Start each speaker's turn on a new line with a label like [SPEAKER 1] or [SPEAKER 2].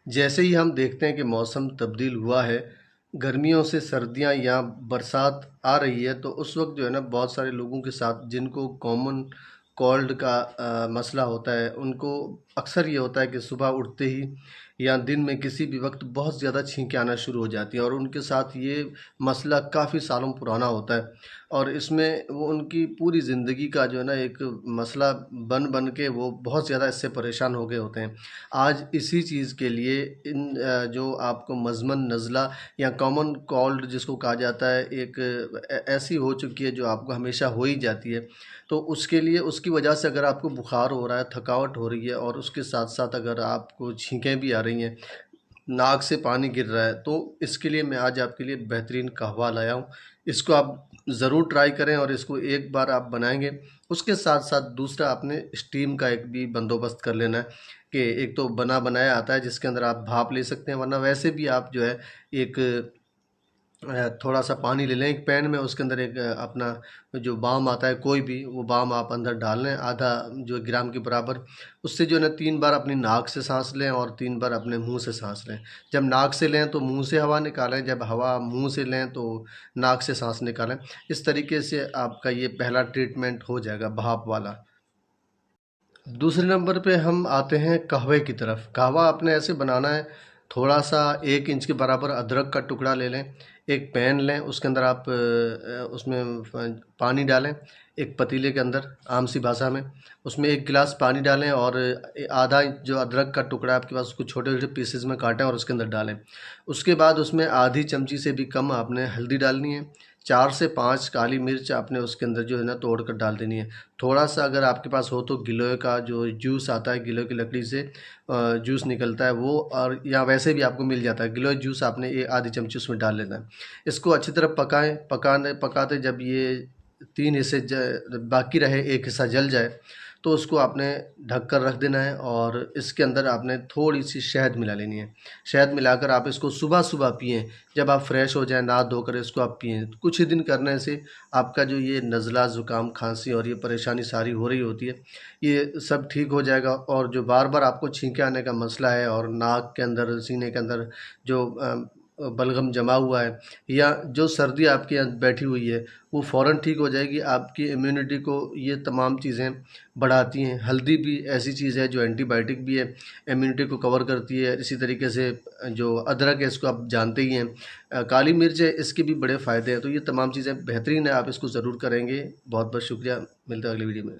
[SPEAKER 1] जैसे ही हम देखते हैं कि मौसम तब्दील हुआ है, गर्मियों से सर्दियाँ या बरसात आ रही है, तो उस वक़्त जो है ना बहुत सारे लोगों के साथ जिनको कॉमन कोल्ड का मसला होता है, उनको अक्सर ये होता है कि सुबह उठते ही या दिन में किसी भी वक़्त बहुत ज़्यादा छींकें आना शुरू हो जाती हैं और उनके साथ ये मसला काफ़ी सालों पुराना होता है और इसमें वो उनकी पूरी ज़िंदगी का जो है ना एक मसला बन के वो बहुत ज़्यादा इससे परेशान हो गए होते हैं। आज इसी चीज़ के लिए जो आपको मज़मन नज़ला या कॉमन कोल्ड जिसको कहा जाता है, एक ऐसी हो चुकी है जो आपको हमेशा हो ही जाती है। तो उसके लिए उसकी वजह से अगर आपको बुखार हो रहा है, थकावट हो रही है और उसके साथ-साथ अगर आपको छींकें भी आ रही हैं, नाक से पानी गिर रहा है, तो इसके लिए मैं आज आपके लिए बेहतरीन कहवा लाया हूँ। इसको आप ज़रूर ट्राई करें और इसको एक बार आप बनाएँगे, उसके साथ-साथ दूसरा आपने स्टीम का एक भी बंदोबस्त कर लेना है कि एक तो बना बनाया आता है जिसके अंदर आप भाप ले सकते हैं, वरना वैसे भी आप जो है एक थोड़ा-सा पानी ले लें एक पैन में, उसके अंदर एक अपना जो बाम आता है कोई भी, वो बाम आप अंदर डाल लें आधा जो ग्राम के बराबर। उससे जो है ना 3 बार अपनी नाक से साँस लें और 3 बार अपने मुँह से साँस लें। जब नाक से लें तो मुँह से हवा निकालें, जब हवा मुँह से लें तो नाक से साँस निकालें। इस तरीके से आपका ये पहला ट्रीटमेंट हो जाएगा भाप वाला। दूसरे नंबर पे हम आते हैं कहवे की तरफ। कहवा आपने ऐसे बनाना है, थोड़ा-सा 1 इंच के बराबर अदरक का टुकड़ा ले लें, एक पैन लें, उसके अंदर आप उसमें पानी डालें, एक पतीले के अंदर आम सी भाषा में, उसमें 1 गिलास पानी डालें और आधा इंच जो अदरक का टुकड़ा है आपके पास उसको छोटे-छोटे पीसेज़ में काटें और उसके अंदर डालें। उसके बाद उसमें आधी चमची से भी कम आपने हल्दी डालनी है, 4 से 5 काली मिर्च आपने उसके अंदर जो है ना तोड़ कर डाल देनी है। थोड़ा-सा अगर आपके पास हो तो गिलोय का जो जूस आता है, गिलोय की लकड़ी से जूस निकलता है वो, और या वैसे भी आपको मिल जाता है, गिलोय जूस आपने ये आधी चमची उसमें डाल लेना है। इसको अच्छी तरह पकाएँ, पकाते जब ये 3 हिस्से बाकी रहे 1 हिस्सा जल जाए, तो उसको आपने ढक कर रख देना है और इसके अंदर आपने थोड़ी-सी शहद मिला लेनी है। शहद मिलाकर आप इसको सुबह-सुबह पिएँ, जब आप फ्रेश हो जाएँ, नहा धोकर इसको आप पिएँ। कुछ ही दिन करने से आपका जो ये नज़ला, ज़ुकाम, खाँसी और ये परेशानी सारी हो रही होती है, ये सब ठीक हो जाएगा। और जो बार-बार आपको छींकें आने का मसला है और नाक के अंदर, सीने के अंदर जो बलगम जमा हुआ है या जो सर्दी आपके यहाँ बैठी हुई है, वो फ़ौरन ठीक हो जाएगी। आपकी इम्यूनिटी को ये तमाम चीज़ें बढ़ाती हैं। हल्दी भी ऐसी चीज़ है जो एंटीबायोटिक भी है, इम्यूनिटी को कवर करती है। इसी तरीके से जो अदरक है इसको आप जानते ही हैं। काली मिर्च है, इसके भी बड़े फ़ायदे हैं। तो ये तमाम चीज़ें बेहतरीन है, आप इसको ज़रूर करेंगे। बहुत-बहुत शुक्रिया, मिलते हैं अगली वीडियो में।